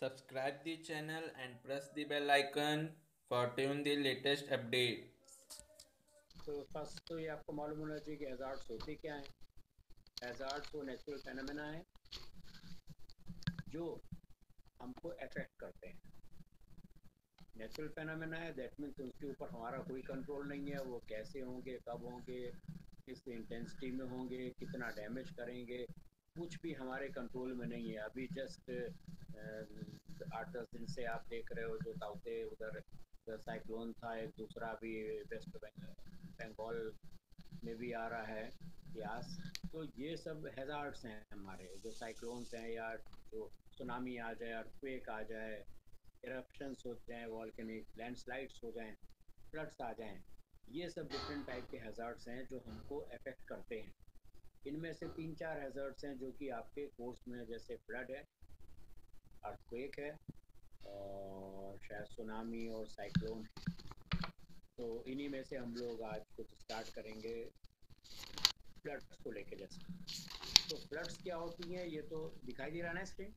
Subscribe the channel and press the bell icon for tune the latest update. तो first तो ये आपको मालूम होना चाहिए कि हैज़ार्ड्स होते क्या हैं। हैज़ार्ड्स वो नेचुरल फेनोमेना है जो हमको अफेक्ट करते हैं। नेचुरल फेनोमेना है, दैट मीन्स उसके ऊपर हमारा कोई कंट्रोल नहीं है। वो कैसे होंगे, कब होंगे, किस इंटेंसिटी में होंगे, कितना डैमेज करेंगे, कुछ भी हमारे कंट्रोल में नहीं है। अभी जस्ट 8-10 दिन से आप देख रहे हो जो ताउते उधर साइक्लोन था, एक दूसरा अभी वेस्ट बंगाल में भी आ रहा है यास। तो ये सब हैज़ार्ड्स हैं हमारे, जो साइक्लोन्स हैं या जो सुनामी आ जाए, अर्थक्वेक आ जाए, इरप्शंस हो जाएँ, वॉल्केनिक लैंडस्लाइड्स हो जाएँ, फ्लड्स आ जाएँ। ये सब डिफरेंट टाइप के हैज़ार्ड्स हैं जो हमको अफेक्ट करते हैं। इनमें से 3-4 हैज़ार्ड्स हैं जो कि आपके कोर्स में, जैसे फ्लड है, अर्थक्वेक है और शायद सुनामी और साइक्लोन। तो इन्हीं में से हम लोग आज कुछ स्टार्ट करेंगे फ्लड्स को लेके। जैसे तो फ्लड्स क्या होती हैं, ये तो दिखाई दे रहा है ना स्क्रीन।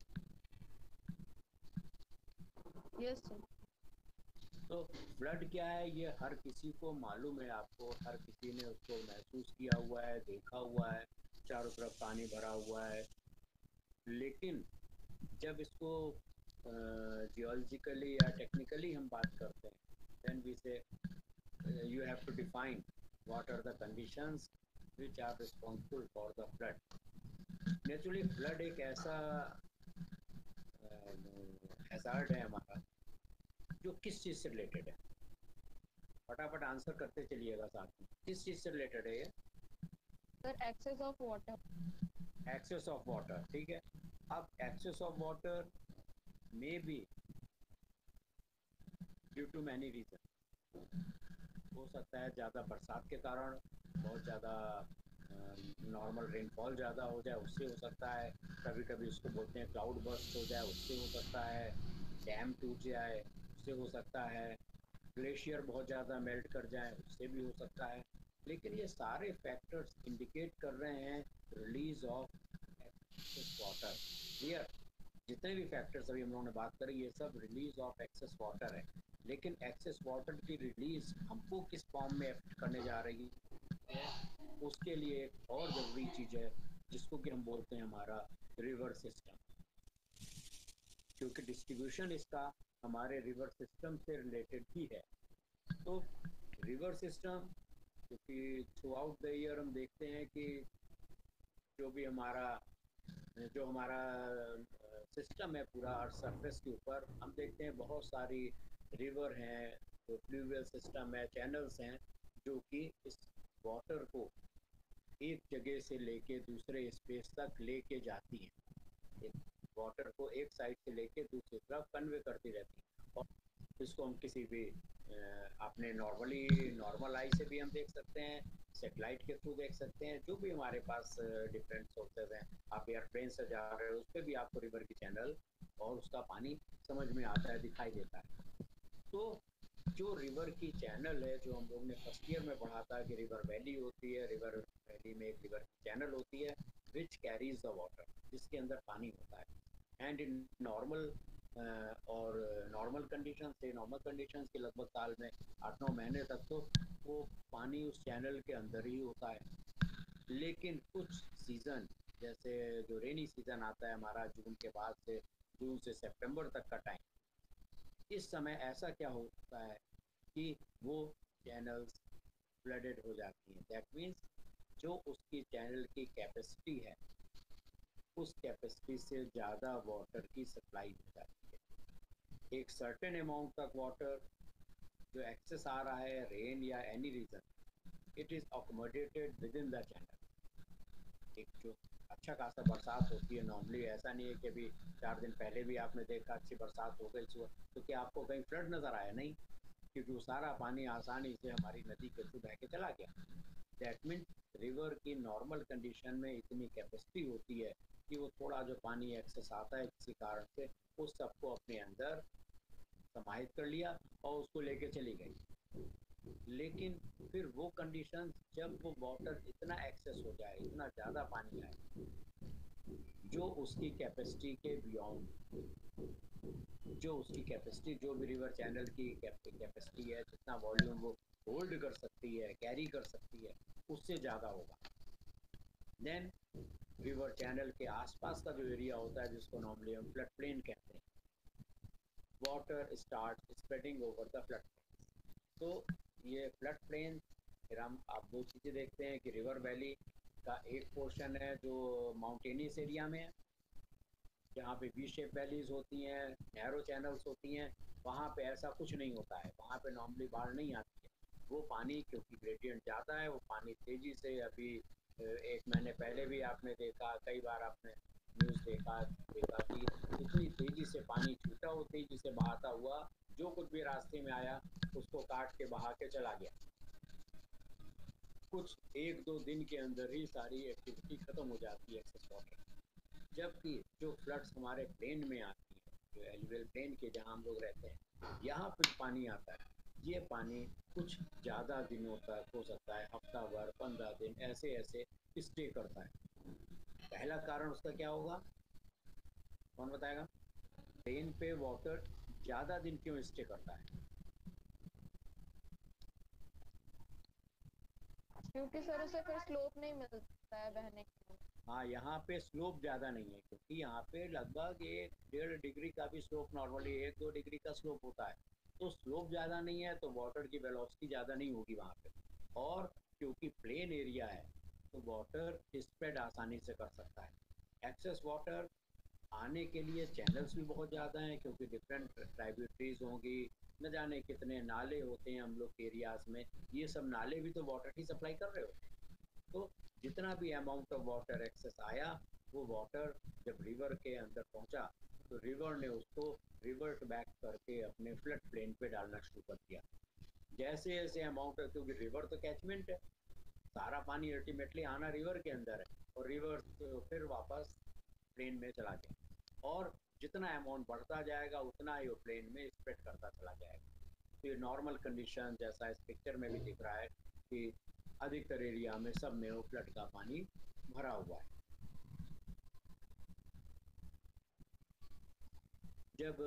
Yes sir. तो फ्लड क्या है ये हर किसी को मालूम है, आपको हर किसी ने उसको महसूस किया हुआ है, देखा हुआ है, चारों तरफ पानी भरा हुआ है। लेकिन जब इसको जियोलॉजिकली या टेक्निकली हम बात करते हैं, then we say you have to define what are the conditions which are responsible for the flood. Naturally flood एक ऐसा हैजार्ड है हमारा जो किस चीज़ से रिलेटेड है। फटाफट आंसर करते चलिएगा साथ में, किस चीज़ से रिलेटेड है ये? Sir excess of water. Excess of water, ठीक है। अब excess of water may be due to many reason. हो सकता है ज़्यादा बरसात के कारण, बहुत ज़्यादा नॉर्मल रेनफॉल ज़्यादा हो जाए, उससे हो सकता है। कभी कभी उसको बोलते हैं क्लाउड बर्स्ट हो जाए, उससे हो सकता है। डैम टूट जाए, उससे हो सकता है। ग्लेशियर बहुत ज़्यादा मेल्ट कर जाए, उससे भी हो सकता है। लेकिन ये सारे फैक्टर्स इंडिकेट कर रहे हैं release of excess water. Clear? जितने भी फैक्टर्स अभी हम लोगों ने बात करी, ये सब रिलीज ऑफ एक्सेस वाटर है। लेकिन एक्सेस वाटर की रिलीज हमको किस फॉर्म में अफेक्ट करने जा रही है, उसके लिए एक और ज़रूरी चीज़ है जिसको कि हम बोलते हैं हमारा रिवर सिस्टम। क्योंकि डिस्ट्रीब्यूशन इसका हमारे रिवर सिस्टम से रिलेटेड ही है। तो रिवर सिस्टम, क्योंकि थ्रू आउट द ईयर हम देखते हैं कि जो हमारा सिस्टम है पूरा अर्थ सरफेस के ऊपर, हम देखते हैं बहुत सारी रिवर हैं, जो फ्लूवियल सिस्टम है, चैनल्स हैं, जो कि इस वाटर को एक जगह से लेके दूसरे स्पेस तक लेके जाती हैं। एक वाटर को एक साइड से लेके दूसरी तरफ कन्वे करती रहती है। और इसको हम किसी भी अपने नॉर्मल आई से भी हम देख सकते हैं, सेटेलाइट के थ्रू देख सकते हैं, जो भी हमारे पास डिफरेंट सोर्सेज हैं। आप एयरप्लेन से जा रहे हो, उस पर भी आपको रिवर की चैनल और उसका पानी समझ में आता है, दिखाई देता है। तो जो रिवर की चैनल है, जो हम लोग ने फर्स्ट ईयर में पढ़ा था कि रिवर वैली होती है, रिवर वैली में एक रिवर की चैनल होती है विच कैरीज द वाटर, जिसके अंदर पानी होता है। एंड इन नॉर्मल और नॉर्मल कंडीशन के लगभग साल में 8-9 महीने तक तो वो पानी उस चैनल के अंदर ही होता है। लेकिन कुछ सीज़न, जैसे जो रेनी सीज़न आता है हमारा जून के बाद से, जून से सितंबर तक का टाइम, इस समय ऐसा क्या होता है कि वो चैनल्स फ्लडेड हो जाती हैं। दैट मीन्स जो उसकी चैनल की कैपेसिटी है, उस कैपेसिटी से ज़्यादा वाटर की सप्लाई हो जाती है। एक सर्टेन अमाउंट तक वाटर जो एक्सेस आ रहा है, रेन या any reason, it is accommodated with in the channel. एक जो अच्छा खासा बरसात होती है नॉर्मली, ऐसा नहीं है कि अभी 4 दिन पहले भी आपने देखा अच्छी बरसात हो गई सुबह तो क्या आपको कहीं फ्लड नज़र आया? नहीं, क्योंकि वो सारा पानी आसानी से हमारी नदी के थ्रू बह के चला गया। दैट मीन रिवर की नॉर्मल कंडीशन में इतनी कैपेसिटी होती है कि वो थोड़ा जो पानी एक्सेस आता है किसी कारण से, उस सबको अपने अंदर समाहित कर लिया और उसको लेके चली गई। लेकिन फिर वो कंडीशन, जब वो वाटर इतना एक्सेस हो जाए, इतना ज़्यादा पानी आए जो उसकी कैपेसिटी के बियॉन्ड, जो उसकी कैपेसिटी, जो भी रिवर चैनल की कैपेसिटी है, जितना वॉल्यूम वो होल्ड कर सकती है, कैरी कर सकती है, उससे ज़्यादा होगा। देन रिवर चैनल के आसपास का जो एरिया होता है, जिसको नॉर्मली हम फ्लड प्लेन कहते हैं, water start spreading over the flood plain. तो ये फ्लड प्लेन, फिर हम आप दो चीज़ें देखते हैं कि रिवर वैली का एक पोर्शन है जो माउंटेनियस एरिया में है, जहाँ पे वी शेप वैलीज होती हैं, नैरो चैनल्स होती हैं, वहाँ पे ऐसा कुछ नहीं होता है, वहाँ पे नॉर्मली बाढ़ नहीं आती है। वो पानी, क्योंकि ग्रेडियंट ज़्यादा है, वो पानी तेज़ी से, अभी एक महीने पहले भी आपने देखा, कई बार आपने न्यूज़ देखा कि इतनी तेज़ी से पानी छूटा, वो तेज़ी से बहाता हुआ जो कुछ भी रास्ते में आया उसको काट के बहा के चला गया। कुछ एक दो दिन के अंदर ही सारी एक्टिविटी ख़त्म हो जाती है एक्सेस वाटर। जबकि जो फ्लड्स हमारे प्लेन में आती है, जो एलुवियल प्लेन के जहाँ हम लोग रहते हैं, यहाँ पे पानी आता है, ये पानी कुछ ज़्यादा दिनों तक, हो सकता है हफ्ता भर, 15 दिन, ऐसे ऐसे स्टे करता है। पहला कारण उसका क्या होगा, कौन बताएगा? प्लेन पे वाटर ज़्यादा दिन क्यों स्टे करता है? क्योंकि सर उसे फिर स्लोप नहीं मिलता है बहने के लिए। हाँ, यहाँ पे स्लोप ज़्यादा नहीं है, क्योंकि यहाँ पे लगभग 1-1.5 डिग्री का भी स्लोप, नॉर्मली 1-2 डिग्री का स्लोप होता है। तो स्लोप ज़्यादा नहीं है तो वाटर की वेलोसिटी ज़्यादा नहीं होगी वहाँ पे, और क्योंकि प्लेन एरिया है तो वाटर स्प्रेड आसानी से कर सकता है। एक्सेस वाटर आने के लिए चैनल्स भी बहुत ज़्यादा हैं, क्योंकि डिफरेंट ट्राइब्यूटरीज होंगी, न जाने कितने नाले होते हैं हम लोग के एरियाज़ में, ये सब नाले भी तो वाटर की सप्लाई कर रहे होते हैं। तो जितना भी अमाउंट ऑफ वाटर एक्सेस आया, वो वाटर जब रिवर के अंदर पहुंचा तो रिवर ने उसको रिवर्ट बैक करके अपने फ्लड प्लेन पे डालना शुरू कर दिया। जैसे जैसे अमाउंट, क्योंकि रिवर तो कैचमेंट है, सारा पानी अल्टीमेटली आना रिवर के अंदर है, और रिवर तो फिर वापस प्लेन में चला गया, और जितना अमाउंट बढ़ता जाएगा उतना ही वो प्लेन में स्प्रेड करता चला जाएगा। तो ये नॉर्मल कंडीशन जैसा इस पिक्चर में भी दिख रहा है कि अधिकतर एरिया में सब में वो फ्लड का पानी भरा हुआ है। जब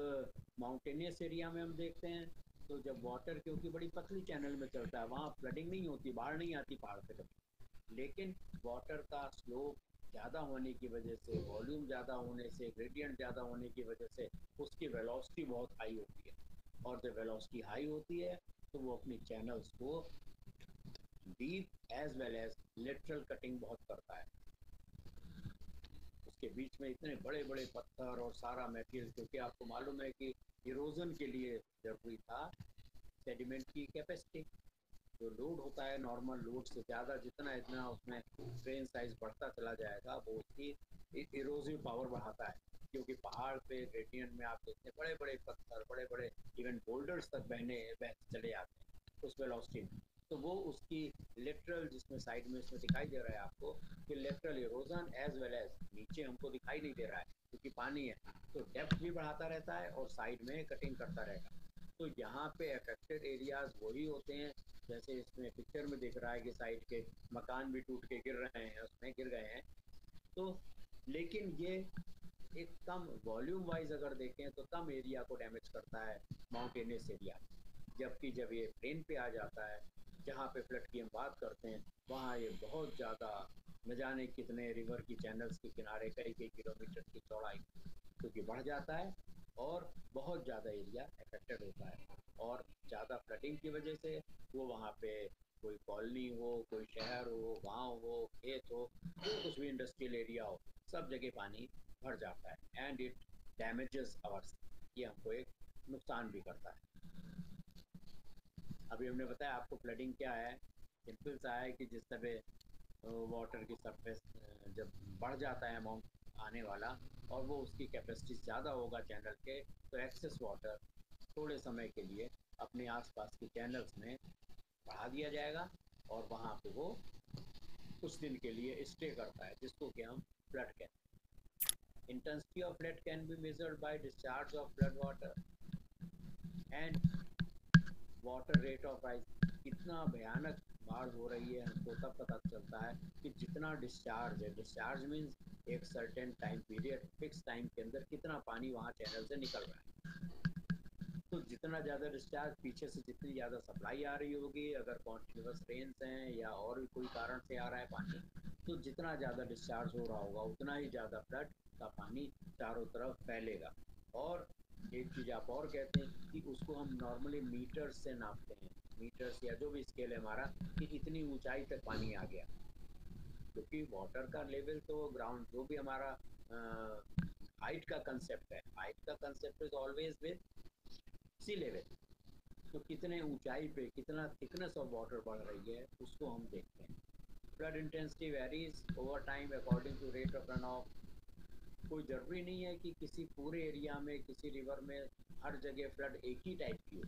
माउंटेनियस एरिया में हम देखते हैं तो जब वाटर, क्योंकि बड़ी पतली चैनल में चलता है, वहाँ फ्लडिंग नहीं होती, बाढ़ नहीं आती पहाड़ पे कभी, लेकिन वाटर का स्लोप ज़्यादा होने की वजह से, वॉल्यूम ज़्यादा होने से, ग्रेडियंट ज़्यादा होने की वजह से उसकी वेलोसिटी बहुत हाई होती है, और जब वेलोसिटी हाई होती है तो वो अपनी चैनल्स को deep as well as lateral cutting बहुत करता है। उसके बीच में इतने बड़े बड़े पत्थर और सारा मटेरियल, क्योंकि आपको मालूम है कि इरोजन के लिए जरूरी था सेडिमेंट की कैपेसिटी। जो लोड होता है नॉर्मल लोड से ज़्यादा, जितना इतना उसमें ग्रेन साइज बढ़ता चला जाएगा, वो उसकी इरोजिव पावर बढ़ाता है, क्योंकि पहाड़ पे ग्रेडियंट में आप देखते हैं बड़े बड़े पत्थर, बड़े बड़े इवन बोल्डर्स तक बहते चले जाते हैं उस वेलोसिटी में। तो वो उसकी लेटरल, जिसमें साइड में इसमें दिखाई दे रहा है आपको कि lateral erosion as well as, नीचे हमको दिखाई नहीं दे रहा है क्योंकि पानी है, तो डेप्थ भी बढ़ाता रहता है और साइड में कटिंग करता रहेगा। तो यहाँ पे अफेक्टेड एरियाज वही होते हैं, जैसे इसमें पिक्चर में दिख रहा है कि साइड के मकान भी टूट के गिर रहे हैं, उसमें गिर गए हैं। तो लेकिन ये एक कम वॉल्यूम वाइज अगर देखें तो कम एरिया को डैमेज करता है माउंटेनियस एरिया, जबकि जब ये प्लेन पे आ जाता है, जहाँ पे फ्लड की हम बात करते हैं, वहाँ ये बहुत ज़्यादा, न जाने कितने रिवर की चैनल्स के किनारे कई कई किलोमीटर की चौड़ाई, क्योंकि बढ़ जाता है और बहुत ज़्यादा एरिया अफेक्टेड होता है, और ज़्यादा फ्लडिंग की वजह से वो वहाँ पे कोई कॉलोनी हो, कोई शहर हो, गांव हो, खेत हो, जो कुछ भी इंडस्ट्रियल एरिया हो, सब जगह पानी भर जाता है एंड इट डैमेजेस आवर्स, ये हमको एक नुकसान भी करता है। अभी हमने बताया आपको फ्लडिंग क्या है, सिंपल सा है कि जिस तरह वाटर की सरफेस जब बढ़ जाता है अमाउंट आने वाला, और वो उसकी कैपेसिटी ज़्यादा होगा चैनल के, तो एक्सेस वाटर थोड़े समय के लिए अपने आसपास के चैनल्स में बढ़ा दिया जाएगा, और वहाँ पे वो कुछ दिन के लिए स्टे करता है, जिसको कि हम फ्लड कहते हैं। Intensity of flood can be measured by discharge of flood water and water rat of rise. कितना भयानक बाढ़ हो रही है हमको तब पता चलता है कि जितना डिस्चार्ज है, डिस्चार्ज मीन्स एक certain time period, fix time के अंदर कितना पानी वहाँ चैनल से निकल रहा है। तो जितना ज़्यादा डिस्चार्ज पीछे से जितनी ज़्यादा सप्लाई आ रही होगी, अगर कॉन्टिन्यूस रेन्स हैं या और भी कोई कारण से आ रहा है पानी, तो जितना ज़्यादा डिस्चार्ज हो रहा होगा उतना ही ज़्यादा फ्लड का पानी चारों तरफ फैलेगा। और एक चीज़ आप और कहते हैं कि उसको हम नॉर्मली मीटर्स से नापते हैं, मीटर्स या जो भी स्केल है हमारा, कि इतनी ऊंचाई तक पानी आ गया, क्योंकि वाटर का लेवल तो ग्राउंड जो भी हमारा हाइट का कंसेप्ट है, हाइट का concept is always with sea level. तो कितने ऊंचाई पे कितना थिकनेस ऑफ वाटर बढ़ रही है उसको हम देखते हैं। Flood intensity varies over time according to rate of run off. कोई ज़रूरी नहीं है कि किसी पूरे एरिया में किसी रिवर में हर जगह फ्लड एक ही टाइप की हो।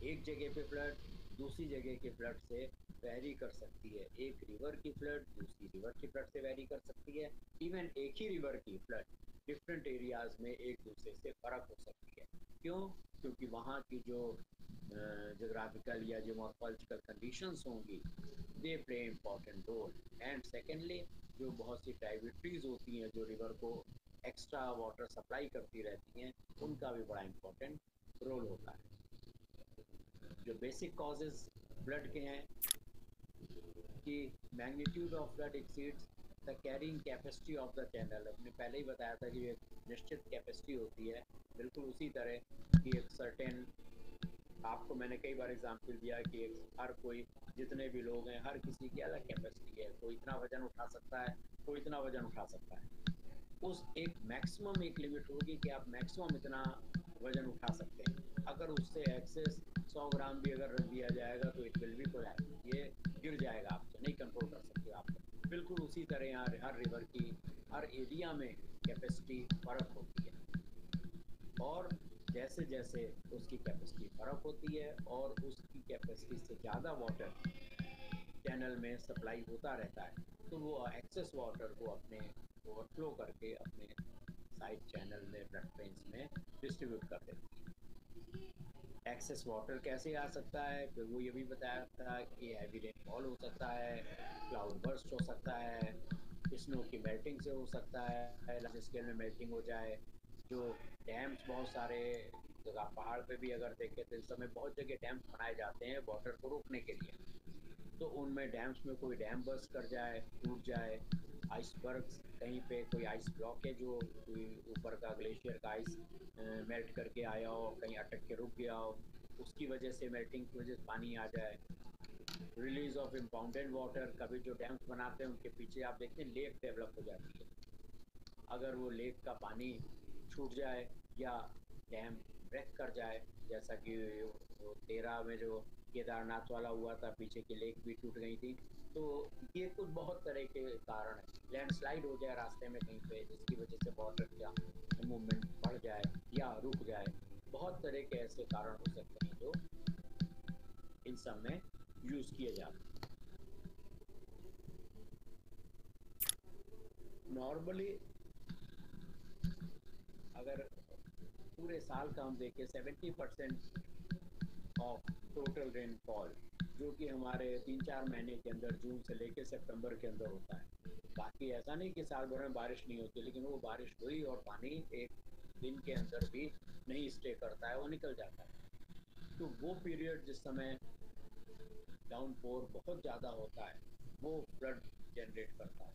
एक जगह पे फ्लड दूसरी जगह के फ्लड से वैरी कर सकती है। एक रिवर की फ्लड दूसरी रिवर की फ्लड से वैरी कर सकती है। इवन एक ही रिवर की फ्लड डिफरेंट एरियाज में एक दूसरे से फ़र्क हो सकती है। क्यों? क्योंकि वहाँ की जो जोग्राफिकल या जियोमॉर्फोलॉजिकल कंडीशंस होंगी, they play important role. And secondly, जो बहुत सी ट्राइब्यूटरीज होती हैं जो रिवर को एक्स्ट्रा वाटर सप्लाई करती रहती हैं, उनका भी बड़ा इम्पोर्टेंट रोल होता है। जो बेसिक कॉजेज फ्लड के हैं कि magnitude of flood exceeds the carrying capacity of the channel. हमने पहले ही बताया था कि एक निश्चित कैपेसिटी होती है, बिल्कुल उसी तरह कि एक सर्टेन, आपको मैंने कई बार एग्जांपल दिया कि हर कोई, जितने भी लोग हैं, हर किसी की अलग कैपेसिटी है। कोई इतना वजन उठा सकता है, कोई इतना वजन उठा सकता है। उस एक मैक्सिमम एक लिमिट होगी कि आप मैक्सिमम इतना वजन उठा सकते हैं। अगर उससे एक्सेस 100 ग्राम भी अगर रख दिया जाएगा तो इट विल बी कोलैप्स, ये गिर जाएगा, आपसे नहीं कंट्रोल कर सकते आप। बिल्कुल उसी तरह यहाँ हर रिवर की हर एरिया में कैपेसिटी फ़र्क होती है, और जैसे जैसे उसकी कैपेसिटी फ़र्क होती है और उसकी कैपेसिटी से ज़्यादा वाटर चैनल में सप्लाई होता रहता है, तो वो एक्सेस वाटर को अपने ओवरफ्लो करके अपने साइड चैनल में, ब्लड वेन्स में डिस्ट्रीब्यूट कर देती है। एक्सेस वाटर कैसे आ सकता है? फिर वो ये भी बताया था कि हैवी रेनफॉल हो सकता है, क्लाउड बर्स्ट हो सकता है, स्नो की मेल्टिंग से हो सकता है, लार्ज स्केल में मेल्टिंग हो जाए। जो डैम्स बहुत सारे जगह पहाड़ पे भी अगर देखें तो इस समय बहुत जगह डैम्स बनाए जाते हैं वाटर को रोकने के लिए, तो उनमें डैम्स में कोई डैम बर्स्ट कर जाए, टूट जाए, आइसबर्ग्स कहीं पे कोई आइस ब्लॉकेज हो, कोई ऊपर का ग्लेशियर का आइस मेल्ट करके आया हो, कहीं अटक के रुक गया हो, उसकी वजह से, मेल्टिंग की वजह से पानी आ जाए। रिलीज ऑफ इम्पाउंडेड वाटर, कभी जो डैम्स बनाते हैं उनके पीछे आप देखते हैं लेक डेवलप हो जाती है। अगर वो लेक का पानी छूट जाए या डैम ब्रेक कर जाए, जैसा कि 13 में जो केदारनाथ वाला हुआ था, पीछे की लेक भी टूट गई थी, तो ये कुछ बहुत तरह के कारण हैं। लैंडस्लाइड हो जाए रास्ते में कहीं पे, जिसकी वजह से वाटर का मूवमेंट बढ़ जाए या रुक जाए, बहुत तरह के ऐसे कारण हो सकते हैं जो इन सब में यूज़ किए जाते हैं। नॉर्मली अगर पूरे साल का हम देखें, 70% ऑफ टोटल रेनफॉल जो कि हमारे 3-4 महीने के अंदर, जून से लेकर सितंबर के अंदर होता है। बाकी ऐसा नहीं कि साल भर में बारिश नहीं होती, लेकिन वो बारिश हुई और पानी एक दिन के अंदर भी नहीं स्टे करता है, वो निकल जाता है। तो वो पीरियड जिस समय डाउनपोर बहुत ज़्यादा होता है, वो फ्लड जनरेट करता है,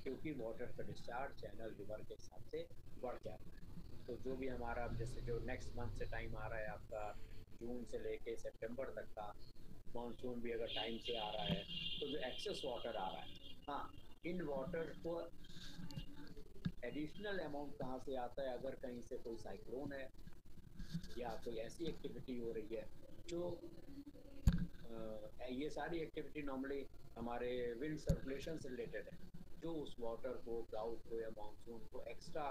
क्योंकि वाटर का डिस्चार्ज चैनल रिवर के हिसाब से बढ़ जाता है। तो जो भी हमारा, जैसे जो नेक्स्ट मंथ से टाइम आ रहा है आपका, जून से लेके सितंबर तक का, मानसून भी अगर टाइम से आ रहा है, तो जो एक्सेस वाटर आ रहा है, हाँ, इन वाटर को एडिशनल अमाउंट कहाँ से आता है? अगर कहीं से कोई साइक्लोन है या कोई ऐसी एक्टिविटी हो रही है जो ये सारी एक्टिविटी नॉर्मली हमारे विंड सर्कुलेशन से रिलेटेड है, जो उस वाटर को, क्लाउड को या मानसून को एक्स्ट्रा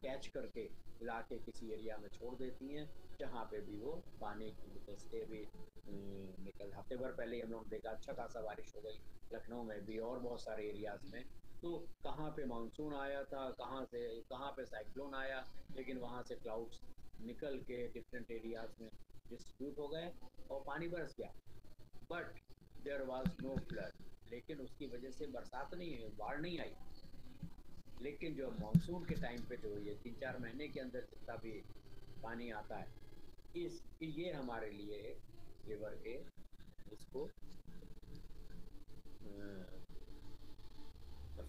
कैच करके ला के किसी एरिया में छोड़ देती हैं, जहाँ पे भी वो पानी की वजह से भी निकल। हफ्ते भर पहले हम लोग देखा, अच्छा खासा बारिश हो गई लखनऊ में भी और बहुत सारे एरियाज़ में। तो कहाँ पे मानसून आया था, कहाँ पे साइक्लोन आया, लेकिन वहाँ से क्लाउड्स निकल के डिफरेंट एरियाज़ में डिस्ट्रीब्यूट हो गए और पानी बरस गया, but there was no flood. लेकिन उसकी वजह से बरसात नहीं है, बाढ़ नहीं आई। लेकिन जो मानसून के टाइम पे जो ये 3-4 महीने के अंदर जितना भी पानी आता है, ये हमारे लिए रिवर के इसको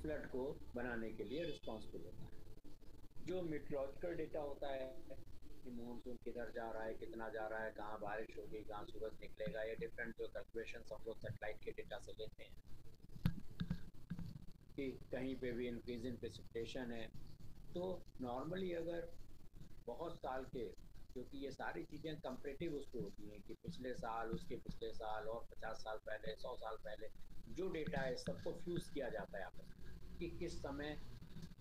फ्लड को बनाने के लिए रिस्पॉन्सिबल होता है। जो मीटरोलॉजिकल डेटा होता है कि मानसून किधर जा रहा है, कितना जा रहा है, कहाँ बारिश होगी, कहाँ सूरज निकलेगा, ये डिफरेंट जो कैलकुलेशन हम लोग सेटेलाइट के डेटा से लेते हैं कि कहीं पे भी इंक्रीज इन प्रेसिपिटेशन है। तो नॉर्मली अगर बहुत साल के, क्योंकि ये सारी चीज़ें कंपेरेटिव उसको होती हैं कि पिछले साल, उसके पिछले साल और 50 साल पहले, 100 साल पहले जो डेटा है सबको फ्यूज़ किया जाता है आपस में कि किस समय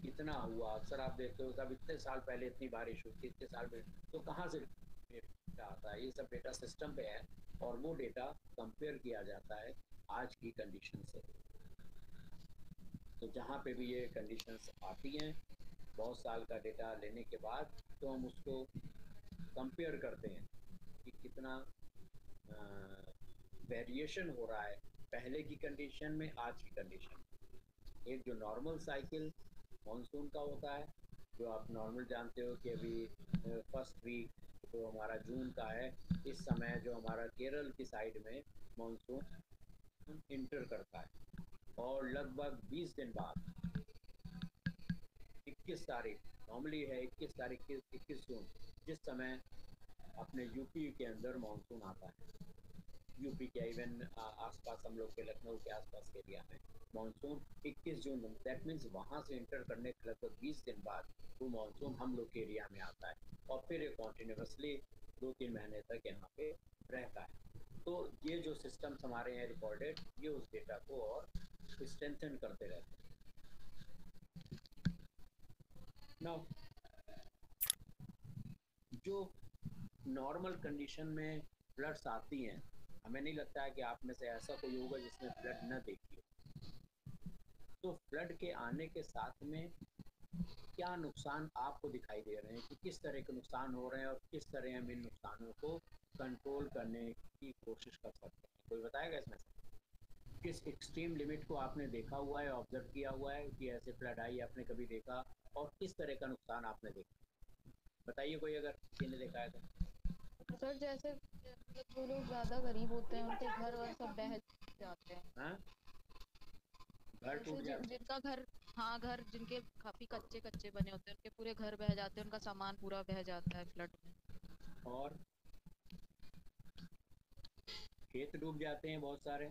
कितना हुआ। अक्सर आप देखते हो सब इतने साल पहले इतनी बारिश हुई थी, इतने साल में, तो कहाँ से डेटा आता है? ये सब डेटा सिस्टम पे है और वो डेटा कंपेयर किया जाता है आज की कंडीशन से। तो जहाँ पे भी ये कंडीशंस आती हैं बहुत साल का डेटा लेने के बाद, तो हम उसको कंपेयर करते हैं कि कितना वेरिएशन हो रहा है पहले की कंडीशन में आज की कंडीशन में। एक जो नॉर्मल साइकिल मानसून का होता है, जो आप नॉर्मल जानते हो कि अभी फर्स्ट वीक जो हमारा जून का है, इस समय जो हमारा केरल की साइड में मानसून इंटर करता है और लगभग 20 दिन बाद 21 तारीख नॉर्मली है, 21 तारीख 21 जून जिस समय अपने यूपी के अंदर मानसून आता है, यूपी के इवन आसपास हम लोग के लखनऊ के आसपास के एरिया में मानसून 21 जून, दैट मीन्स वहाँ से इंटर करने के लगभग 20 दिन बाद वो मानसून हम लोग के एरिया में आता है और फिर ये कॉन्टीन्यूसली 2-3 महीने तक यहाँ पे रहता है। तो ये जो सिस्टम्स हमारे हैं रिकॉर्डेड, ये उस डेटा को और स्ट्रेंथन करते रहते हैं। नाउ जो नॉर्मल कंडीशन में फ्लड्स आती हैं, हमें नहीं लगता है कि आप में से ऐसा कोई होगा जिसने फ्लड न देखी हो। तो फ्लड के आने के साथ में क्या नुकसान आपको दिखाई दे रहे हैं कि किस तरह के नुकसान हो रहे हैं और किस तरह हम इन नुकसानों को कंट्रोल करने की कोशिश कर सकते हैं? कोई बताएगा इसमें से? किस एक्सट्रीम लिमिट को आपने देखा हुआ है, ऑब्जर्व किया हुआ है कि ऐसे फ्लड आई आपने कभी देखा, और किस तरह का नुकसान आपने देखा? बताइए कोई अगर किसी ने देखा है तो। सर जैसे मतलब जो लोग ज्यादा गरीब होते हैं उनके घर और सब बह जाते हैं। हाँ, घर जैसे टूट जाते जिनका घर, हाँ घर जिनके काफी कच्चे कच्चे बने होते हैं उनके पूरे घर बह जाते हैं, उनका सामान पूरा बह जाता है फ्लड में। हैं और खेत डूब जाते हैं बहुत सारे,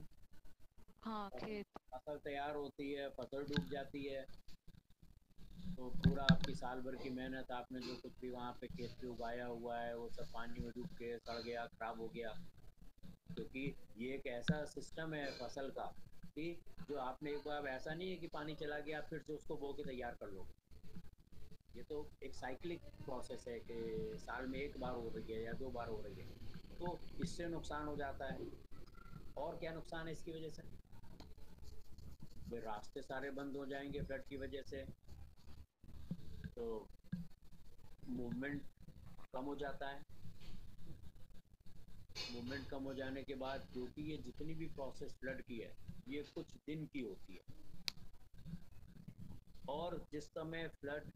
हाँ खेत। फसल तैयार होती है, फसल डूब जाती है, तो पूरा आपकी साल भर की मेहनत, आपने जो कुछ भी वहाँ पे खेत पे उगाया हुआ है वो सब पानी में डूब के सड़ गया, खराब हो गया। क्योंकि ये एक ऐसा सिस्टम है फसल का कि जो आपने एक बार, ऐसा नहीं है कि पानी चला गया फिर से उसको बो के तैयार कर लो। ये तो एक साइक्लिक प्रोसेस है कि साल में एक बार हो रही है या 2 बार हो रही है, तो इससे नुकसान हो जाता है। और क्या नुकसान है इसकी वजह से? फिर रास्ते सारे बंद हो जाएंगे फ्लड की वजह से, तो मूवमेंट कम हो जाता है। मूवमेंट कम हो जाने के बाद, क्योंकि ये जितनी भी प्रोसेस फ्लड की है ये कुछ दिन की होती है, और जिस समय फ्लड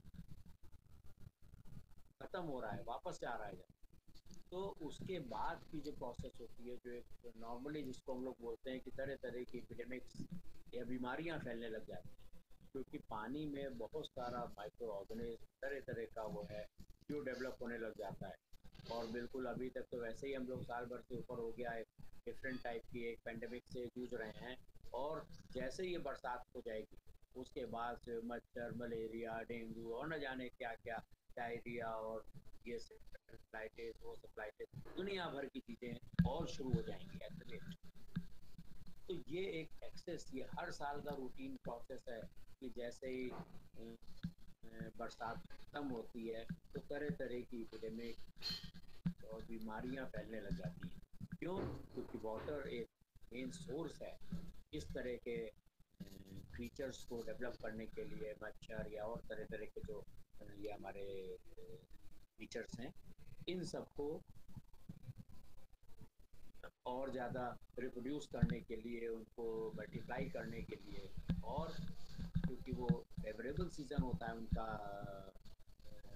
खत्म हो रहा है, वापस जा रहा है जब, तो उसके बाद की जो प्रोसेस होती है, जो एक नॉर्मली जिसको हम लोग बोलते हैं कि तरह तरह की एपिडेमिक्स या बीमारियां फैलने लग जाती हैं, क्योंकि पानी में बहुत सारा माइक्रो ऑर्गेनिज्म तरह तरह का वो है जो डेवलप होने लग जाता है। और बिल्कुल अभी तक तो वैसे ही हम लोग साल भर से ऊपर हो गया है, डिफरेंट टाइप की एक पेंडेमिक से जूझ रहे हैं, और जैसे ही ये बरसात हो जाएगी उसके बाद से मच्छर, मलेरिया, डेंगू और न जाने क्या क्या, डायरिया और ये सेप्लाइटिस, वो सेप्लाइटिस, दुनिया भर की चीज़ें और शुरू हो जाएंगी एक्टिवेट। तो ये एक एक्सेस, ये हर साल का रूटीन प्रोसेस है कि जैसे ही बरसात खत्म होती है तो तरह तरह की एपिडेमिक और बीमारियां फैलने लग जाती हैं। क्यों? क्योंकि वाटर एक मेन सोर्स है इस तरह के क्रीचर्स को डेवलप करने के लिए, मच्छर या और तरह तरह के जो ये हमारे क्रीचर्स हैं, इन सबको और ज़्यादा रिप्रोड्यूस करने के लिए, उनको मल्टीप्लाई करने के लिए, और क्योंकि वो फेवरेबल सीज़न होता है उनका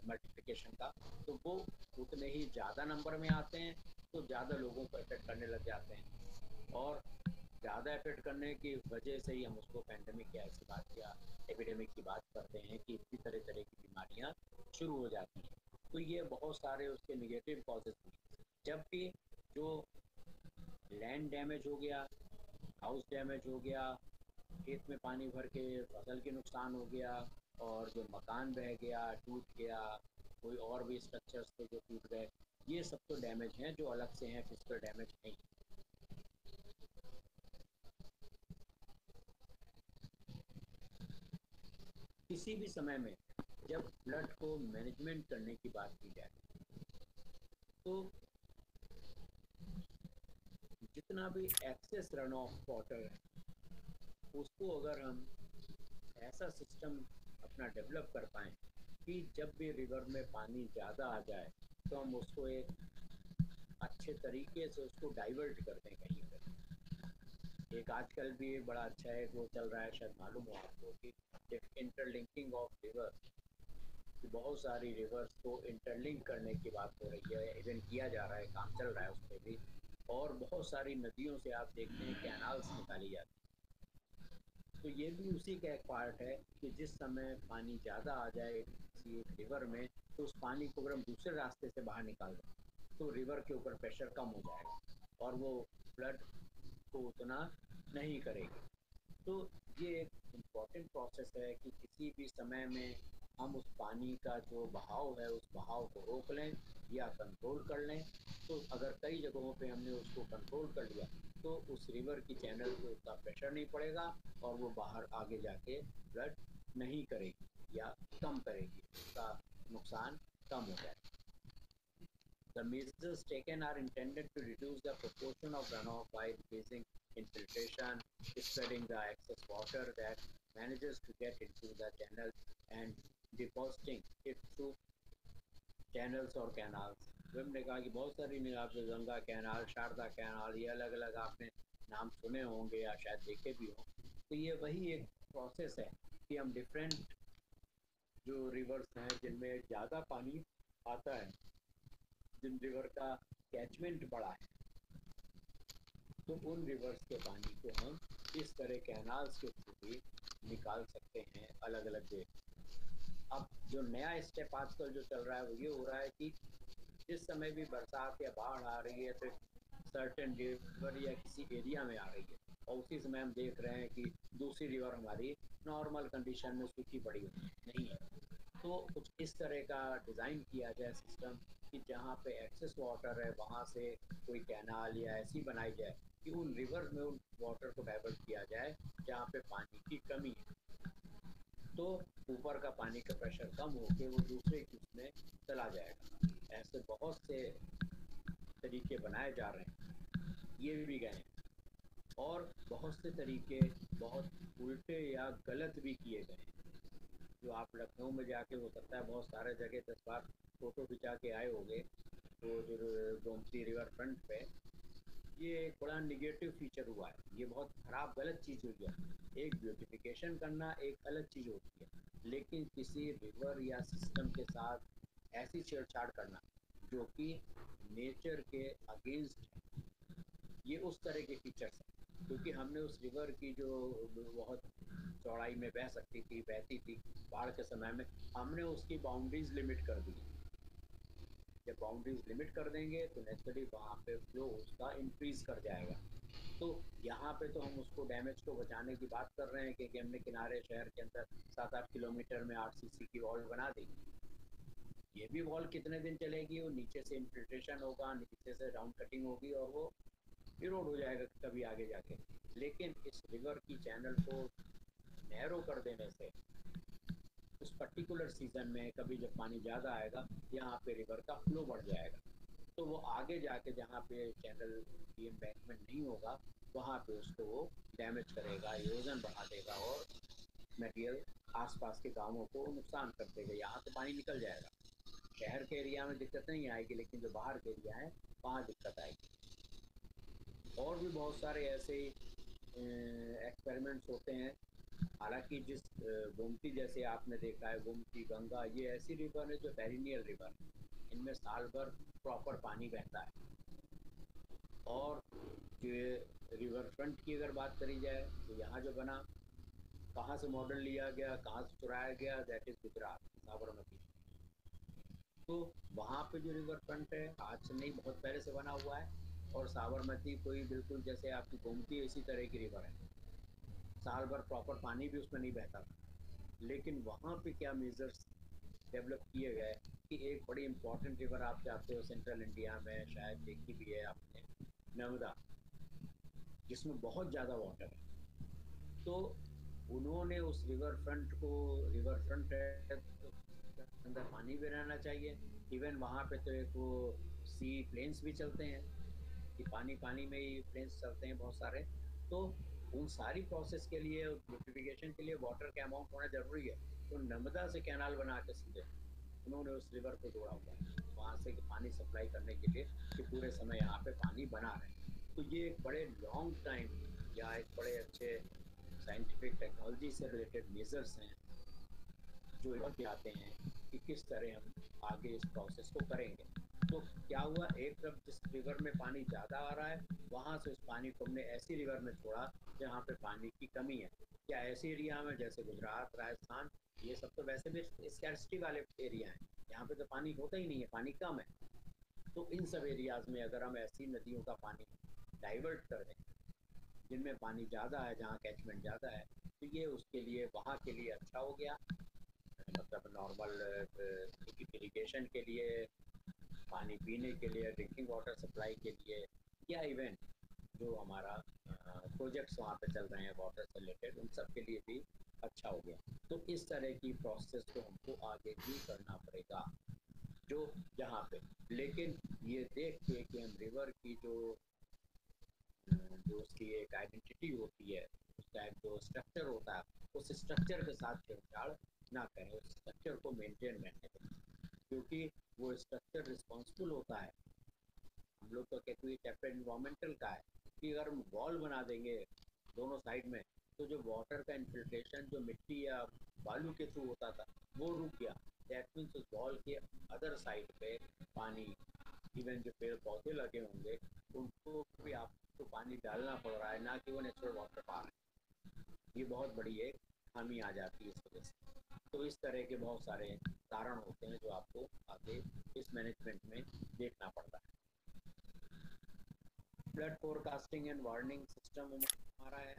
मल्टीप्लिकेशन का, तो वो उतने ही ज़्यादा नंबर में आते हैं, तो ज़्यादा लोगों को इफ़ेक्ट करने लग जाते हैं। और ज़्यादा इफ़ेक्ट करने की वजह से ही हम उसको पैंडेमिक या ऐसी बात या एपिडेमिक की बात करते हैं कि इतनी तरह तरह की बीमारियाँ शुरू हो जाती हैं। तो ये बहुत सारे उसके निगेटिव कॉजेज़ भी, जबकि जो लैंड डैमेज हो गया, हाउस डैमेज हो गया, खेत में पानी भर के फसल के नुकसान हो गया, और जो मकान बह गया, टूट गया, कोई और भी स्ट्रक्चर्स थे जो टूट गए, ये सब तो डैमेज हैं जो अलग से हैं, फिजिकल डैमेज नहीं। किसी भी समय में जब फ्लड को मैनेजमेंट करने की बात की जाए, तो जितना भी एक्सेस रन ऑफ वाटर है, उसको अगर हम ऐसा सिस्टम अपना डेवलप कर पाएँ कि जब भी रिवर में पानी ज़्यादा आ जाए, तो हम उसको एक अच्छे तरीके से उसको डाइवर्ट कर दें कहीं पर। एक आजकल भी एक बड़ा अच्छा एक वो चल रहा है, शायद मालूम हो आपको, कि इंटरलिंकिंग ऑफ रिवर, कि बहुत सारी रिवर्स को इंटरलिंक करने की बात हो रही है, इवन किया जा रहा है, काम चल रहा है उस पर भी। और बहुत सारी नदियों से आप देखते हैं कैनाल्स निकाली जाती हैं। तो ये भी उसी का एक पार्ट है कि जिस समय पानी ज़्यादा आ जाए किसी एक रिवर में, तो उस पानी को अगर हम दूसरे रास्ते से बाहर निकाल दें, तो रिवर के ऊपर प्रेशर कम हो जाएगा और वो फ्लड को उतना नहीं करेगी। तो ये एक इम्पॉर्टेंट प्रोसेस है कि किसी भी समय में हम उस पानी का जो बहाव है, उस बहाव को रोक लें या कंट्रोल कर लें। तो अगर कई जगहों पे हमने उसको कंट्रोल कर लिया, तो उस रिवर की चैनल पे उतना प्रेशर नहीं पड़ेगा और वो बाहर आगे जाके फ्लड नहीं करेगी या कम करेगी, उसका नुकसान कम हो जाएगा। The measures taken are intended to reduce the proportion of runoff by increasing infiltration, spreading the excess water that manages to get into the channel and depositing it through channels or canals. तो हमने कहा कि बहुत सारी आपने Ganga canal, Sharda canal, ये अलग अलग आपने नाम सुने होंगे या शायद देखे भी हों। तो ये वही एक प्रोसेस है कि हम डिफरेंट जो रिवर्स हैं जिनमें ज़्यादा पानी आता है, जिन रिवर का कैचमेंट बड़ा है, तो उन रिवर्स के पानी को हम इस तरह कैनाल्स के थ्रू भी निकाल सकते हैं अलग अलग जगह। अब जो नया स्टेप आजकल जो चल रहा है वो ये हो रहा है कि जिस समय भी बरसात या बाढ़ आ रही है, तो सर्टेन रिवर या किसी एरिया में आ रही है, और उसी समय हम देख रहे हैं कि दूसरी रिवर हमारी नॉर्मल कंडीशन में सूखी पड़ी नहीं है। तो कुछ इस तरह का डिज़ाइन किया जाए सिस्टम कि जहाँ पे एक्सेस वाटर है वहाँ से कोई कैनाल या ऐसी बनाई जाए कि उन रिवर में उन वाटर को डाइवर्ट किया जाए जहाँ पे पानी की कमी है, तो ऊपर का पानी का प्रेशर कम होके वो दूसरे की उसमें चला जाएगा। ऐसे बहुत से तरीके बनाए जा रहे हैं, ये भी गए हैं, और बहुत से तरीके बहुत उल्टे या गलत भी किए गए हैं। जो आप लखनऊ में जाके हो सकता है बहुत सारे जगह 10 बार फ़ोटो खिंचा के आए होंगे, तो जो गोमती रिवर फ्रंट पे ये एक बड़ा निगेटिव फीचर हुआ है, ये बहुत ख़राब गलत चीज़ हुई है। एक ब्यूटिफिकेशन करना एक अलग चीज़ होती है, लेकिन किसी रिवर या सिस्टम के साथ ऐसी छेड़छाड़ करना जो कि नेचर के अगेंस्ट है, ये उस तरह के फीचर्स हैं। क्योंकि हमने उस रिवर की जो बहुत चौड़ाई में बह सकती थी, बहती थी बाढ़ के समय में, हमने उसकी बाउंड्रीज लिमिट कर दी। जब बाउंड्रीज लिमिट कर देंगे तो नेचुरली वहाँ पे फ्लो उसका इंक्रीज कर जाएगा। तो यहाँ पे तो हम उसको डैमेज को बचाने की बात कर रहे हैं कि हमने किनारे शहर के अंदर 7-8 किलोमीटर में RCC की वॉल बना दी। ये भी वॉल कितने दिन चलेगी, वो नीचे से इन्फिल्ट्रेशन होगा, नीचे से राउंड कटिंग होगी और वो इरोड हो जाएगा कभी आगे जाके। लेकिन इस रिवर की चैनल को नैरो कर देने से उस पर्टिकुलर सीज़न में कभी जब पानी ज़्यादा आएगा, यहाँ पे रिवर का फ्लो बढ़ जाएगा, तो वो आगे जाके जहाँ पे चैनल की एम्बैंकमेंट नहीं होगा, वहाँ पे उसको वो डैमेज करेगा, इरोजन बढ़ा देगा और मटेरियल आसपास के गांवों को नुकसान कर देगा। यहाँ तो पानी निकल जाएगा, शहर के एरिया में दिक्कत नहीं आएगी, लेकिन जो बाहर के एरिया हैं वहाँ दिक्कत आएगी। और भी बहुत सारे ऐसे एक्सपेरिमेंट्स होते हैं हालांकि जिस गोमती जैसे आपने देखा है, गोमती, गंगा, ये ऐसी रिवर है जो पेरिनियल रिवर है, इनमें साल भर प्रॉपर पानी बहता है। और जो रिवर फ्रंट की अगर बात करी जाए तो यहाँ जो बना, कहाँ से मॉडल लिया गया, कहाँ से चुराया गया, दैट इज़ गुजरात, साबरमती। तो वहाँ पे जो रिवर फ्रंट है आज से नहीं, बहुत पहले से बना हुआ है। और साबरमती कोई बिल्कुल जैसे आपकी गोमती इसी तरह की रिवर है, साल भर प्रॉपर पानी भी उसमें नहीं बहता था। लेकिन वहाँ पे क्या मेजर्स डेवलप किए गए कि एक बड़ी इंपॉर्टेंट रिवर आप चाहते हो सेंट्रल इंडिया में, शायद देखी भी है आपने, नर्मदा, जिसमें बहुत ज़्यादा वाटर है। तो उन्होंने उस रिवर फ्रंट को, रिवर फ्रंट है तो उसके अंदर पानी भी रहना चाहिए। इवन वहाँ पे तो एक वो सी प्लेन्स भी चलते हैं कि पानी पानी में ही प्लेन्स चलते हैं बहुत सारे। तो उन सारी प्रोसेस के लिए, ब्यूटिफिकेशन के लिए वाटर का अमाउंट होना ज़रूरी है। तो नर्मदा से कैनाल बना के सीधे उन्होंने उस रिवर को जोड़ा हुआ है वहाँ से पानी सप्लाई करने के लिए, कि पूरे समय यहाँ पे पानी बना रहे। तो ये एक बड़े लॉन्ग टाइम या एक बड़े अच्छे साइंटिफिक टेक्नोलॉजी से रिलेटेड मेजर्स हैं जो लेके आते हैं कि किस तरह हम आगे इस प्रोसेस को करेंगे। तो क्या हुआ, एक तरफ जिस रिवर में पानी ज़्यादा आ रहा है वहाँ से उस पानी को हमने ऐसी रिवर में छोड़ा जहाँ पे पानी की कमी है। क्या ऐसे एरिया में जैसे गुजरात, राजस्थान, ये सब तो वैसे भी स्कैर्सिटी वाले एरिया हैं, यहाँ पे तो पानी होता ही नहीं है, पानी कम है। तो इन सब एरियाज़ में अगर हम ऐसी नदियों का पानी डाइवर्ट कर दें जिनमें पानी ज़्यादा है, जहाँ कैचमेंट ज़्यादा है, तो ये उसके लिए, वहाँ के लिए अच्छा हो गया। मतलब नॉर्मल इरिगेशन के लिए, पानी पीने के लिए, ड्रिंकिंग वाटर सप्लाई के लिए, या इवन जो हमारा प्रोजेक्ट्स वहाँ पे चल रहे हैं वाटर से रिलेटेड, उन सब के लिए भी अच्छा हो गया। तो इस तरह की प्रोसेस को हमको आगे भी करना पड़ेगा जो जहाँ पे, लेकिन ये देख के कि हम रिवर की जो उसकी एक आइडेंटिटी होती है, उसका एक जो स्ट्रक्चर होता है, उस स्ट्रक्चर के साथ छेड़छाड़ ना करें, उस स्ट्रक्चर को मेंटेन रहने दें, क्योंकि वो स्ट्रक्चर रिस्पॉन्सिबल होता है। हम लोग तो कहते हैं चैप्टर इन्वायरमेंटल का है कि अगर हम वॉल बना देंगे दोनों साइड में, तो जो वाटर का इन्फिल्ट्रेशन जो मिट्टी या बालू के थ्रू होता था वो रुक गया। दैट मीन्स उस वॉल के अदर साइड पे पानी, इवन जो पेड़ पौधे लगे होंगे उनको भी आपको पानी डालना पड़ रहा है, ना कि वो नेचुरल वाटर पा रहे हैं। ये बहुत बड़ी एक खामी आ जाती है इस वजह से। तो इस तरह के बहुत सारे कारण होते हैं जो आपको आगे इस मैनेजमेंट में देखना पड़ता है। Flood forecasting and warning system हमारा है।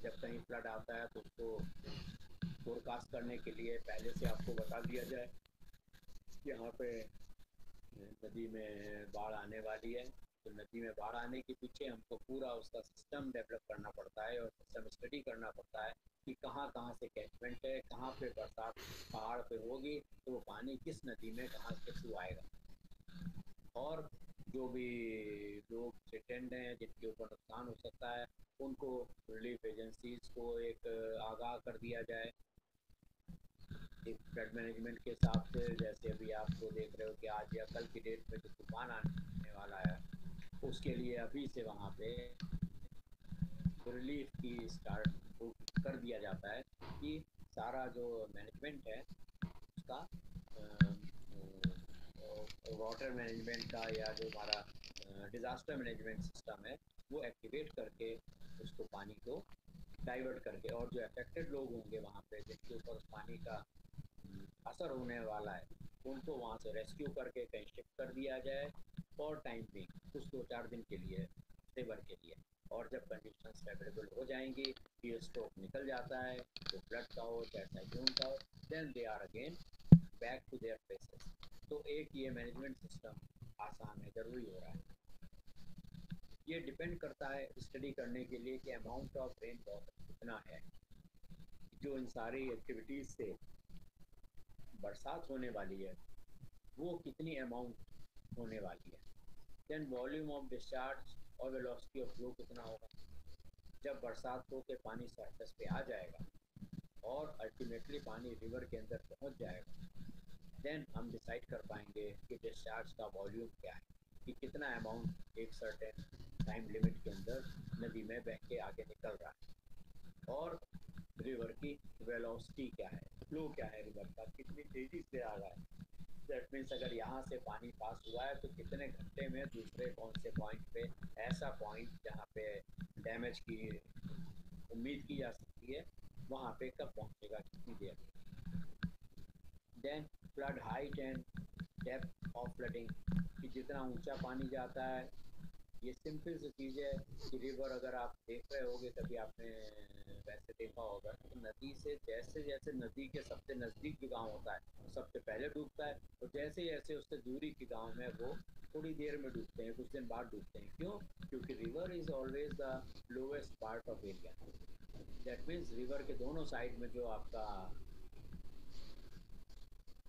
जब कहीं फ्लड आता है तो उसको फोरकास्ट करने के लिए पहले से आपको बता दिया जाए कि यहाँ पे नदी में बाढ़ आने वाली है। तो नदी में बाढ़ आने के पीछे हमको पूरा उसका सिस्टम डेवलप करना पड़ता है और सिस्टम स्टडी करना पड़ता है कि कहाँ कहाँ से कैचमेंट है, कहाँ पे बरसात पहाड़ पे होगी तो वो पानी किस नदी में कहाँ से थ्रू आएगा। और जो भी लोग थ्रेटेंड हैं, जिनके ऊपर नुकसान हो सकता है, उनको रिलीफ एजेंसीज को एक आगाह कर दिया जाए एक फ्लड मैनेजमेंट के हिसाब से। जैसे अभी आपको देख रहे हो कि आज या कल की डेट में जो तूफान आने वाला है, उसके लिए अभी से वहाँ पे रिलीफ की स्टार्ट कर दिया जाता है कि सारा जो मैनेजमेंट है उसका, वाटर मैनेजमेंट का या जो हमारा डिज़ास्टर मैनेजमेंट सिस्टम है वो एक्टिवेट करके उसको पानी को डाइवर्ट करके, और जो अफेक्टेड लोग होंगे वहाँ पे जिनके ऊपर पानी का असर होने वाला है, उनको वहाँ से रेस्क्यू करके कहीं शिफ्ट कर दिया जाए फॉर टाइम बिंग, कुछ 2-4 दिन के लिए, हफ्ते भर के लिए। और जब कंडीशंस फेवरेबल हो जाएंगी, ये स्ट्रोक निकल जाता है, तो फ्लड का हो चाहे साइक्लोन का हो, then they are again back to their places. तो एक ये मैनेजमेंट सिस्टम आसान है, ज़रूरी हो रहा है। ये डिपेंड करता है स्टडी करने के लिए कि अमाउंट ऑफ रेन कितना है, जो इन सारी एक्टिविटीज़ से बरसात होने वाली है वो कितनी अमाउंट होने वाली है। देन वॉल्यूम ऑफ डिस्चार्ज और वेलोसिटी ऑफ फ्लो कितना होगा। जब बरसात हो के पानी सरफेस पे आ जाएगा और अल्टीमेटली पानी रिवर के अंदर पहुंच जाएगा, देन हम डिसाइड कर पाएंगे कि डिस्चार्ज का वॉल्यूम क्या है, कि कितना अमाउंट एक सर्टेन टाइम लिमिट के अंदर नदी में बह के आगे निकल रहा है। और रिवर की वेलोसिटी क्या है, फ्लो क्या है रिवर का, कितनी तेजी से आ रहा है। दैट मीन्स अगर यहाँ से पानी पास हुआ है तो कितने घंटे में दूसरे कौन से पॉइंट पे, ऐसा पॉइंट जहाँ पे डैमेज की उम्मीद की जा सकती है, वहाँ पे कब पहुँचेगा, कितनी देर में। Then flood height and depth of flooding, कि जितना ऊंचा पानी जाता है, ये सिंपल सी चीज़ है कि रिवर अगर आप देख रहे होगे, कभी आपने वैसे देखा होगा तो नदी से जैसे जैसे नदी के सबसे नज़दीक जो गांव होता है सबसे पहले डूबता है, और जैसे जैसे उससे दूरी के गांव में वो थोड़ी देर में डूबते हैं, कुछ दिन बाद डूबते हैं। क्यों? क्योंकि river is always the lowest part of area. That means river के दोनों साइड में जो आपका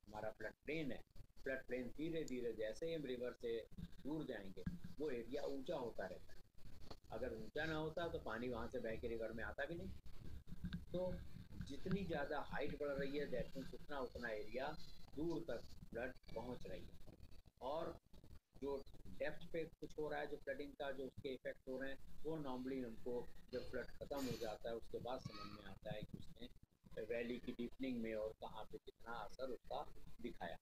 हमारा फ्लड प्लेन है, फ्लड प्लेन धीरे धीरे जैसे ही हम रिवर से दूर जाएंगे वो एरिया ऊंचा होता रहता है। अगर ऊंचा ना होता तो पानी वहाँ से बह के रिवर में आता भी नहीं। तो जितनी ज़्यादा हाइट बढ़ रही है दैट मीन्स उतना उतना एरिया दूर तक फ्लड पहुँच रही है। और जो डेप्थ पे कुछ हो रहा है, जो फ्लडिंग का जो उसके इफेक्ट हो रहे हैं, वो नॉर्मली हमको जब फ्लड खत्म हो जाता है उसके बाद समझ में आता है कि उसने वैली की डीपनिंग में और कहाँ पे कितना असर उसका दिखाया।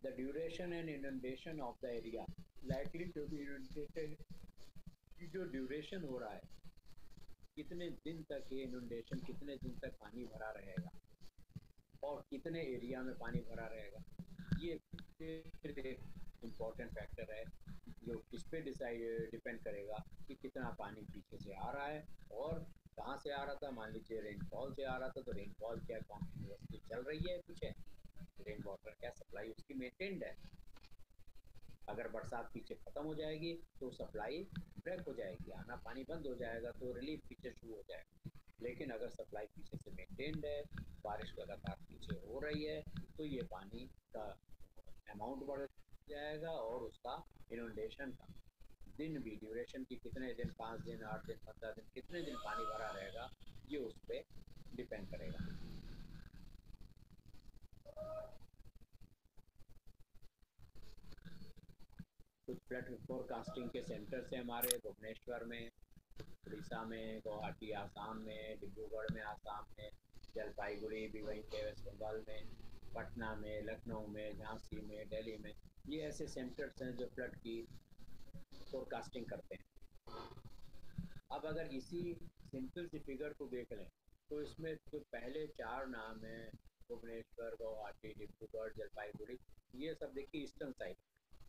The duration and inundation of the area likely to be inundated, की जो ड्यूरेशन हो रहा है, कितने दिन तक ये इनंडेशन, कितने दिन तक पानी भरा रहेगा और कितने एरिया में पानी भरा रहेगा, ये एक इम्पॉर्टेंट फैक्टर है जो किस पे डिपेंड करेगा कि कितना पानी पीछे से आ रहा है और कहाँ से आ रहा था। मान लीजिए रेनफॉल से आ रहा था तो रेनफॉल क्या कॉन्टिन्यूसली चल रही है पीछे, रेन वाटर क्या सप्लाई उसकी मेंटेन्ड है। अगर बरसात पीछे खत्म हो जाएगी तो सप्लाई ब्रेक हो जाएगी, आना पानी बंद हो जाएगा, तो रिलीफ पीछे शुरू हो जाएगा। लेकिन अगर सप्लाई पीछे से मेंटेन्ड है, बारिश लगातार पीछे हो रही है, तो ये पानी का अमाउंट बढ़ जाएगा और उसका इनंडेशन का दिन भी, ड्यूरेशन की कितने दिन, 5 दिन, 8 दिन, 15 दिन, कितने दिन पानी भरा रहेगा, ये उस पर डिपेंड करेगा। कुछ फ्लड फोरकास्टिंग के सेंटर्स हैं हमारे भुवनेश्वर में, उड़ीसा में, गुवाहाटी आसाम में, डिब्रूगढ़ में आसाम में, जलपाईगुड़ी भी वहीं पे वेस्ट बंगाल में, पटना में, लखनऊ में, झांसी में, दिल्ली में, ये ऐसे सेंटर्स हैं जो फ्लड की फोरकास्टिंग करते हैं। अब अगर इसी सिंपल सी फिगर को देख लें तो इसमें जो पहले 4 नाम हैं, भुवनेश्वर, गुवाहाटी, डिब्रूगढ़, जलपाईगुड़ी, ये सब देखिए ईस्टर्न साइड।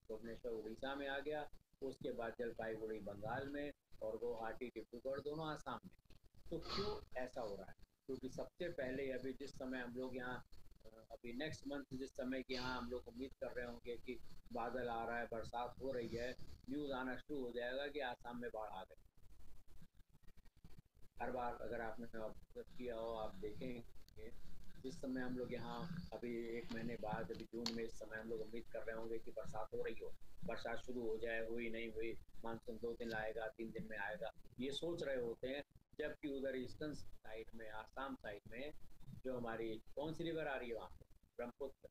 भुवनेश्वर उड़ीसा में आ गया, उसके बाद जलपाईगुड़ी बंगाल में और गुवाहाटी, डिब्रूगढ़ दोनों आसाम में। तो क्यों ऐसा हो रहा है? क्योंकि सबसे पहले अभी जिस समय हम लोग यहाँ अभी नेक्स्ट मंथ जिस समय की यहाँ हम लोग उम्मीद कर रहे होंगे कि बादल आ रहा है, बरसात हो रही है, न्यूज़ आना शुरू हो जाएगा कि आसाम में बाढ़ आ गई। हर बार अगर आपने ऑब्जर्व किया हो, आप देखेंगे जिस समय हम लोग यहाँ अभी 1 महीने बाद, अभी जून में, इस समय हम लोग उम्मीद कर रहे होंगे कि बरसात हो रही हो, बरसात शुरू हो जाए, हुई नहीं हुई, मानसून 2 दिन आएगा, 3 दिन में आएगा, ये सोच रहे होते हैं। जबकि उधर ईस्टर्न साइड में, आसाम साइड में, जो हमारी कौन सी रिवर आ रही है वहाँ पे, ब्रह्मपुत्र,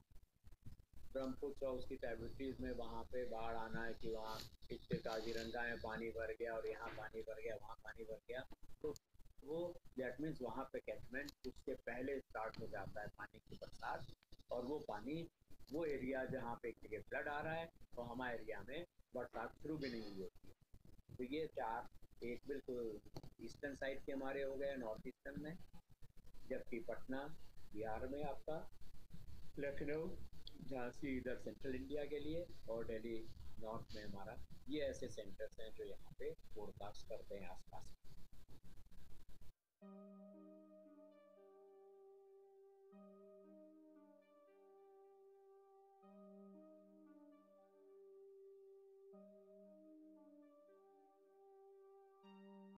ब्रह्मपुत्र और उसकी ट्राइब्यूटरीज में वहाँ पे बाढ़ आना है कि वहाँ पिछले काजीरंगा में पानी भर गया और यहाँ पानी भर गया, वहाँ पानी भर गया, तो वो दैट मीन्स वहाँ पे कैचमेंट उससे पहले स्टार्ट हो जाता है पानी की बरसात, और वो पानी, वो एरिया जहाँ पे एक जगह फ्लड आ रहा है और हमारे एरिया में बरसात शुरू भी नहीं हुई होती है। तो ये 4, एक बिल्कुल ईस्टर्न साइड के हमारे हो गए, नॉर्थ ईस्टर्न में, जबकि पटना बिहार में आपका, लखनऊ, झांसी इधर सेंट्रल इंडिया के लिए, और दिल्ली नॉर्थ में हमारा, ये ऐसे सेंटर्स हैं जो यहाँ पे फोरकास्ट करते हैं आसपास।